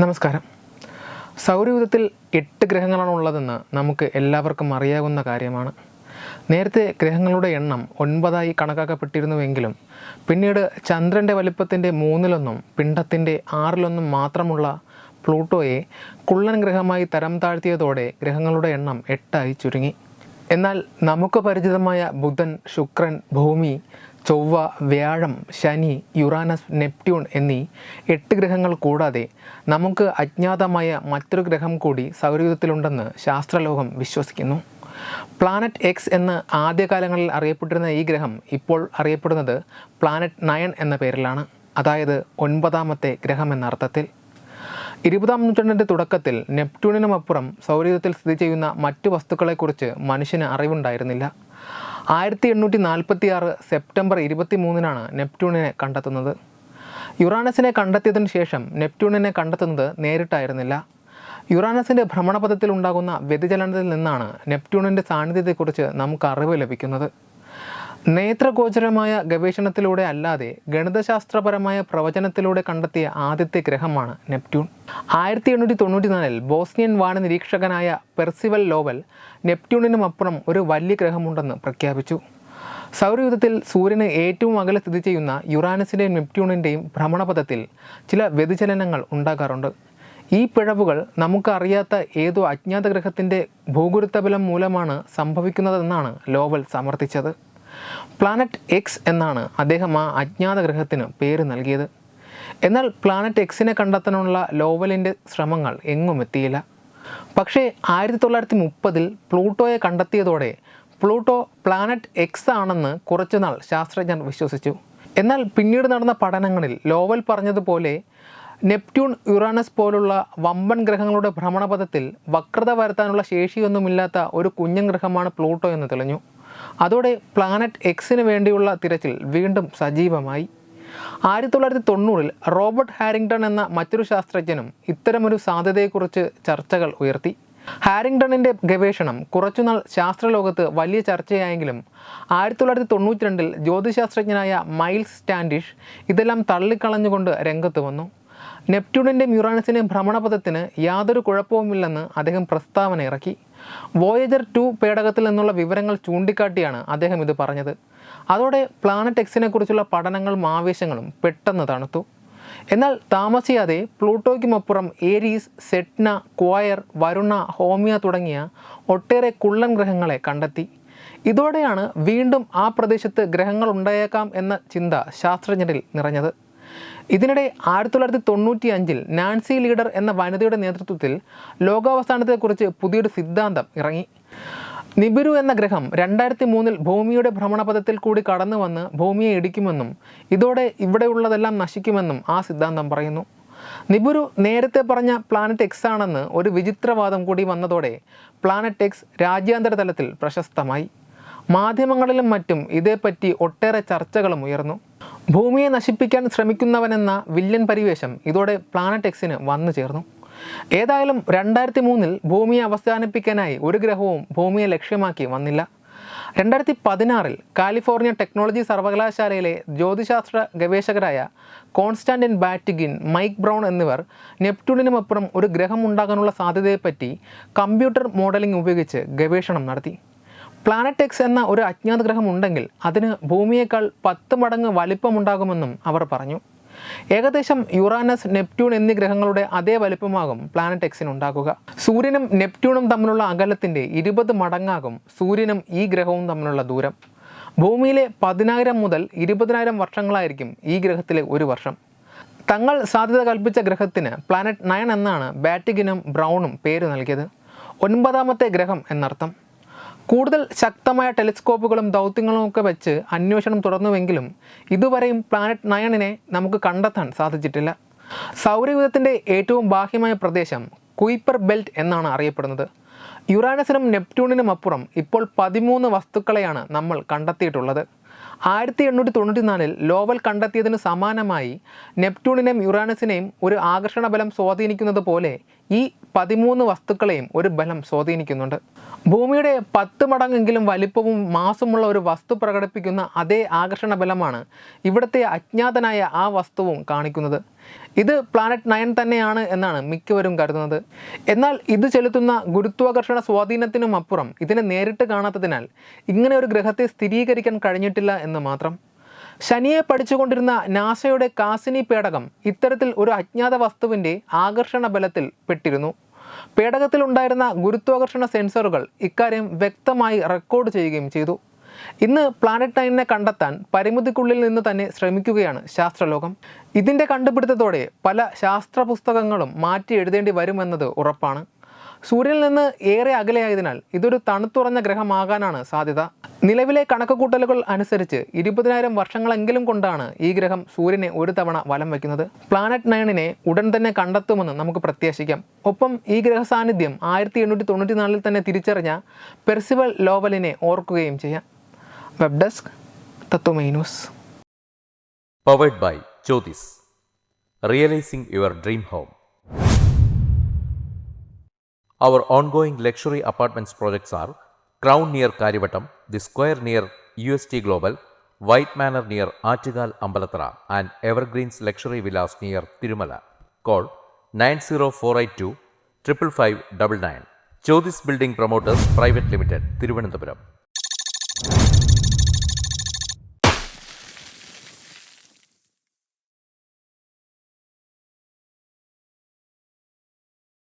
നമസ്കാരം. സൗരയൂഥത്തിൽ 8 ഗ്രഹങ്ങളാണുള്ളതെന്ന് നമുക്ക് എല്ലാവർക്കും അറിയാവുന്ന കാര്യമാണ്. നേരത്തെ ഗ്രഹങ്ങളുടെ എണ്ണം 9ആയി കണക്കാക്കപ്പെട്ടിരുന്നുവെങ്കിലും പിന്നീട് ചന്ദ്രൻ്റെ വലിപ്പത്തിൻ്റെ 1/3 പിണ്ഡത്തിൻ്റെ 1/6 മാത്രമുള്ള പ്ലൂട്ടോയെ കുള്ളൻ ഗ്രഹമായി തരം താഴ്ത്തിയതോടെ ഗ്രഹങ്ങളുടെ എണ്ണം 8ആയി ചുരുങ്ങി. എന്നാൽ നമുക്ക് പരിചിതമായ ബുധൻ, ശുക്രൻ, ഭൂമി, ചൊവ്വ, വ്യാഴം, ശനി, യുറാനസ്, നെപ്റ്റ്യൂൺ എന്നീ 8 ഗ്രഹങ്ങൾ കൂടാതെ നമുക്ക് അജ്ഞാതമായ മറ്റൊരു ഗ്രഹം കൂടി സൗരയൂഥത്തിലുണ്ടെന്ന് ശാസ്ത്രലോകം വിശ്വസിക്കുന്നു. പ്ലാനറ്റ് എക്സ് എന്ന് ആദ്യകാലങ്ങളിൽ അറിയപ്പെട്ടിരുന്ന ഈ ഗ്രഹം ഇപ്പോൾ അറിയപ്പെടുന്നത് പ്ലാനറ്റ് 9 എന്ന പേരിലാണ്, അതായത് 9ാമത്തെ ഗ്രഹം എന്ന അർത്ഥത്തിൽ. 20ാം നൂറ്റാണ്ടിൻ്റെ തുടക്കത്തിൽ നെപ്റ്റ്യൂണിനുമപ്പുറം സൗരയൂഥത്തിൽ സ്ഥിതി ചെയ്യുന്ന മറ്റു വസ്തുക്കളെക്കുറിച്ച് മനുഷ്യന് അറിവുണ്ടായിരുന്നില്ല. 1846 സെപ്റ്റംബർ 23-നാണ് നെപ്റ്റ്യൂണിനെ കണ്ടെത്തുന്നത്. യുറാനസിനെ കണ്ടെത്തിയതിനു ശേഷം നെപ്റ്റ്യൂണിനെ കണ്ടെത്തുന്നത് നേരിട്ടായിരുന്നില്ല. യുറാനസിൻ്റെ ഭ്രമണപഥത്തിൽ ഉണ്ടാകുന്ന വ്യതിചലനത്തിൽ നിന്നാണ് നെപ്റ്റ്യൂണിൻ്റെ സാന്നിധ്യത്തെക്കുറിച്ച് നമുക്ക് അറിവ് ലഭിക്കുന്നത്. നേത്രഗോചരമായ ഗവേഷണത്തിലൂടെ അല്ലാതെ ഗണിതശാസ്ത്രപരമായ പ്രവചനത്തിലൂടെ കണ്ടെത്തിയ ആദ്യത്തെ ഗ്രഹമാണ് നെപ്റ്റ്യൂൺ. 1894-ൽ ബോസ്നിയൻ വാന നിരീക്ഷകനായ പെർസിവൽ ലോവൽ നെപ്റ്റ്യൂണിനുമപ്പുറം ഒരു വലിയ ഗ്രഹമുണ്ടെന്ന് പ്രഖ്യാപിച്ചു. സൗരയൂഥത്തിൽ സൂര്യന് ഏറ്റവും അകലെ സ്ഥിതി ചെയ്യുന്ന യുറാനസിൻ്റെയും നെപ്റ്റ്യൂണിൻ്റെയും ഭ്രമണപഥത്തിൽ ചില വ്യതിചലനങ്ങൾ ഉണ്ടാകാറുണ്ട്. ഈ പിഴവുകൾ നമുക്കറിയാത്ത ഏതോ അജ്ഞാത ഗ്രഹത്തിൻ്റെ ഭൂഗുരുത്വബലം മൂലമാണ് സംഭവിക്കുന്നതെന്നാണ് ലോവൽ സമർത്ഥിച്ചത്. പ്ലാനറ്റ് എക്സ് എന്നാണ് അദ്ദേഹം ആ അജ്ഞാത ഗ്രഹത്തിന് പേര് നൽകിയത്. എന്നാൽ പ്ലാനറ്റ് എക്സിനെ കണ്ടെത്താനുള്ള ലോവലിൻ്റെ ശ്രമങ്ങൾ എങ്ങും എത്തിയില്ല. പക്ഷേ 1930-ൽ പ്ലൂട്ടോയെ കണ്ടെത്തിയതോടെ പ്ലൂട്ടോ പ്ലാനറ്റ് എക്സ് ആണെന്ന് കുറച്ചുനാൾ ശാസ്ത്രജ്ഞർ വിശ്വസിച്ചു. എന്നാൽ പിന്നീട് നടന്ന പഠനങ്ങളിൽ ലോവൽ പറഞ്ഞതുപോലെ നെപ്റ്റ്യൂൺ, യുറാനസ് പോലുള്ള വമ്പൻ ഗ്രഹങ്ങളുടെ ഭ്രമണപഥത്തിൽ വക്രത വരുത്താനുള്ള ശേഷിയൊന്നുമില്ലാത്ത ഒരു കുഞ്ഞൻ ഗ്രഹമാണ് പ്ലൂട്ടോ എന്ന് തെളിഞ്ഞു. അതോടെ പ്ലാനറ്റ് എക്സിന് വേണ്ടിയുള്ള തിരച്ചിൽ വീണ്ടും സജീവമായി. 1990-ൽ റോബർട്ട് ഹാരിങ്ടൺ എന്ന മറ്റൊരു ശാസ്ത്രജ്ഞനും ഇത്തരമൊരു സാധ്യതയെക്കുറിച്ച് ചർച്ചകൾ ഉയർത്തി. ഹാരിങ്ടണിൻ്റെ ഗവേഷണം കുറച്ചുനാൾ ശാസ്ത്രലോകത്ത് വലിയ ചർച്ചയായെങ്കിലും 1992-ൽ ജ്യോതിശാസ്ത്രജ്ഞനായ മൈൽസ് സ്റ്റാൻഡിഷ് ഇതെല്ലാം തള്ളിക്കളഞ്ഞുകൊണ്ട് രംഗത്ത് വന്നു. നെപ്റ്റ്യൂണിൻ്റെയും യുറാനസിൻ്റെയും ഭ്രമണപഥത്തിന് യാതൊരു കുഴപ്പവുമില്ലെന്ന് അദ്ദേഹം പ്രസ്താവന ഇറക്കി. വോയേജർ 2 പേടകത്തിൽ നിന്നുള്ള വിവരങ്ങൾ ചൂണ്ടിക്കാട്ടിയാണ് അദ്ദേഹം ഇത് പറഞ്ഞത്. അതോടെ പ്ലാനറ്റ് എക്സിനെ കുറിച്ചുള്ള പഠനങ്ങളും ആവേശങ്ങളും പെട്ടെന്ന് തണുത്തു. എന്നാൽ താമസിയാതെ പ്ലൂട്ടോയ്ക്കുമപ്പുറം ഏരീസ്, സെറ്റ്ന, ക്വയർ, വരുണ, ഹോമിയ തുടങ്ങിയ ഒട്ടേറെ കുള്ളൻ ഗ്രഹങ്ങളെ കണ്ടെത്തി. ഇതോടെയാണ് വീണ്ടും ആ പ്രദേശത്ത് ഗ്രഹങ്ങൾ ഉണ്ടായേക്കാം എന്ന ചിന്ത ശാസ്ത്രജ്ഞരിൽ നിറഞ്ഞത്. ഇതിനിടെ 1995-ൽ നാൻസി ലീഡർ എന്ന വനിതയുടെ നേതൃത്വത്തിൽ ലോകാവസാനത്തെക്കുറിച്ച് പുതിയൊരു സിദ്ധാന്തം ഇറങ്ങി. നിബിരു എന്ന ഗ്രഹം 2003-ൽ ഭൂമിയുടെ ഭ്രമണപഥത്തിൽ കൂടി കടന്നു വന്ന് ഭൂമിയെ ഇടിക്കുമെന്നും ഇതോടെ ഇവിടെയുള്ളതെല്ലാം നശിക്കുമെന്നും ആ സിദ്ധാന്തം പറയുന്നു. നിബിരു നേരത്തെ പറഞ്ഞ പ്ലാനറ്റ് എക്സ് ആണെന്ന് ഒരു വിചിത്രവാദം കൂടി വന്നതോടെ പ്ലാനറ്റ് എക്സ് രാജ്യാന്തര തലത്തിൽ പ്രശസ്തമായി. മാധ്യമങ്ങളിലും മറ്റും ഇതേപ്പറ്റി ഒട്ടേറെ ചർച്ചകളും ഉയർന്നു. ഭൂമിയെ നശിപ്പിക്കാൻ ശ്രമിക്കുന്നവനെന്ന വില്ലൻ പരിവേഷം ഇതോടെ പ്ലാനറ്റ് എക്സിന് വന്നു ചേർന്നു. ഏതായാലും 2003-ൽ ഭൂമിയെ അവസാനിപ്പിക്കാനായി ഒരു ഗ്രഹവും ഭൂമിയെ ലക്ഷ്യമാക്കി വന്നില്ല. 2016-ൽ കാലിഫോർണിയ ടെക്നോളജി സർവകലാശാലയിലെ ജ്യോതിശാസ്ത്ര ഗവേഷകരായ കോൺസ്റ്റാന്റിൻ ബാറ്റിഗിൻ, മൈക്ക് ബ്രൗൺ എന്നിവർ നെപ്റ്റ്യൂണിനുമപ്പുറം ഒരു ഗ്രഹം ഉണ്ടാകാനുള്ള സാധ്യതയെപ്പറ്റി കമ്പ്യൂട്ടർ മോഡലിംഗ് ഉപയോഗിച്ച് ഗവേഷണം നടത്തി. പ്ലാനറ്റ് എക്സ് എന്ന ഒരു അജ്ഞാത ഗ്രഹം ഉണ്ടെങ്കിൽ അതിന് ഭൂമിയേക്കാൾ 10 മടങ്ങ് വലിപ്പമുണ്ടാകുമെന്നും അവർ പറഞ്ഞു. ഏകദേശം യുറാനസ്, നെപ്റ്റ്യൂൺ എന്നീ ഗ്രഹങ്ങളുടെ അതേ വലിപ്പമാകും പ്ലാനറ്റ് എക്സിനുണ്ടാകുക. സൂര്യനും നെപ്റ്റ്യൂണും തമ്മിലുള്ള അകലത്തിൻ്റെ 20 മടങ്ങാകും സൂര്യനും ഈ ഗ്രഹവും തമ്മിലുള്ള ദൂരം. ഭൂമിയിലെ 10,000 മുതൽ 20,000 വർഷങ്ങളായിരിക്കും ഈ ഗ്രഹത്തിലെ ഒരു വർഷം. തങ്ങൾ സാധ്യത കൽപ്പിച്ച ഗ്രഹത്തിന് പ്ലാനറ്റ് 9 എന്നാണ് ബാറ്റിഗിനും ബ്രൗണും പേര് നൽകിയത്. 9ാമത്തെ ഗ്രഹം എന്നർത്ഥം. കൂടുതൽ ശക്തമായ ടെലിസ്കോപ്പുകളും ദൗത്യങ്ങളും ഒക്കെ വെച്ച് അന്വേഷണം തുടർന്നുവെങ്കിലും ഇതുവരെയും പ്ലാനറ്റ് 9-നെ നമുക്ക് കണ്ടെത്താൻ സാധിച്ചിട്ടില്ല. സൗരയൂഥത്തിൻ്റെ ഏറ്റവും ബാഹ്യമായ പ്രദേശം കുയിപ്പർ ബെൽറ്റ് എന്നാണ് അറിയപ്പെടുന്നത്. യുറാനസിനും നെപ്റ്റ്യൂണിനും അപ്പുറം ഇപ്പോൾ 13 വസ്തുക്കളെയാണ് നമ്മൾ കണ്ടെത്തിയിട്ടുള്ളത്. 1894-ൽ ലോവൽ കണ്ടെത്തിയതിന് സമാനമായി നെപ്റ്റ്യൂണിനെയും യുറാനസിനെയും ഒരു ആകർഷണ ബലം സ്വാധീനിക്കുന്നത് പോലെ ഈ 13 വസ്തുക്കളെയും ഒരു ബലം സ്വാധീനിക്കുന്നുണ്ട്. ഭൂമിയുടെ 10 മടങ്ങെങ്കിലും വലിപ്പവും മാസമുള്ള ഒരു വസ്തു പ്രകടിപ്പിക്കുന്ന അതേ ആകർഷണ ബലമാണ് ഇവിടുത്തെ അജ്ഞാതനായ ആ വസ്തുവും കാണിക്കുന്നത്. ഇത് പ്ലാനറ്റ് 9 തന്നെയാണ് എന്നാണ് മിക്കവരും കരുതുന്നത്. എന്നാൽ ഇത് ചെലുത്തുന്ന ഗുരുത്വാകർഷണ സ്വാധീനത്തിനും അപ്പുറം ഇതിനെ നേരിട്ട് കാണാത്തതിനാൽ ഇങ്ങനെ ഒരു ഗ്രഹത്തെ സ്ഥിരീകരിക്കാൻ കഴിഞ്ഞിട്ടില്ല എന്ന് മാത്രം. ശനിയെ പഠിച്ചുകൊണ്ടിരുന്ന നാസയുടെ കാസിനി പേടകം ഇത്തരത്തിൽ ഒരു അജ്ഞാത വസ്തുവിൻ്റെ ആകർഷണ ബലത്തിൽ പെട്ടിരുന്നു. പേടകത്തിലുണ്ടായിരുന്ന ഗുരുത്വാകർഷണ സെൻസറുകൾ ഇക്കാര്യം വ്യക്തമായി റെക്കോർഡ് ചെയ്യുകയും ചെയ്തു. ഇന്ന് പ്ലാനറ്റ് 9 കണ്ടെത്താൻ പരിമിതിക്കുള്ളിൽ നിന്ന് തന്നെ ശ്രമിക്കുകയാണ് ശാസ്ത്രലോകം. ഇതിൻ്റെ കണ്ടുപിടുത്തത്തോടെ പല ശാസ്ത്ര പുസ്തകങ്ങളും മാറ്റി എഴുതേണ്ടി വരുമെന്നത് ഉറപ്പാണ്. സൂര്യനിൽ നിന്ന് ഏറെ അകലെയായതിനാൽ ഇതൊരു തണുത്തുറഞ്ഞ ഗ്രഹമാകാനാണ് സാധ്യത. നിലവിലെ കണക്കുകൂട്ടലുകൾ അനുസരിച്ച് 20,000 വർഷങ്ങളെങ്കിലും കൊണ്ടാണ് ഈ ഗ്രഹം സൂര്യനെ ഒരു തവണ വലം വയ്ക്കുന്നത്. പ്ലാനറ്റ് 9 ഉടൻ തന്നെ കണ്ടെത്തുമെന്ന് നമുക്ക് പ്രത്യാശിക്കാം. ഒപ്പം ഈ ഗ്രഹ സാന്നിധ്യം 1894 തന്നെ തിരിച്ചറിഞ്ഞ പെർസിവൽ ലോവലിനെ ഓർക്കുകയും ചെയ്യാം. Web desk Tatwamayi news. Powered by Jyothis, realising your dream home. Our ongoing luxury apartments projects are Crown near Karivattam, The Square near UST Global, White Manor near Aattugal Ambalathara, and Evergreens Luxury Villas near Tirumala. Call 90482 55599. Jyothis Building Promoters Private Limited, Thiruvananthapuram.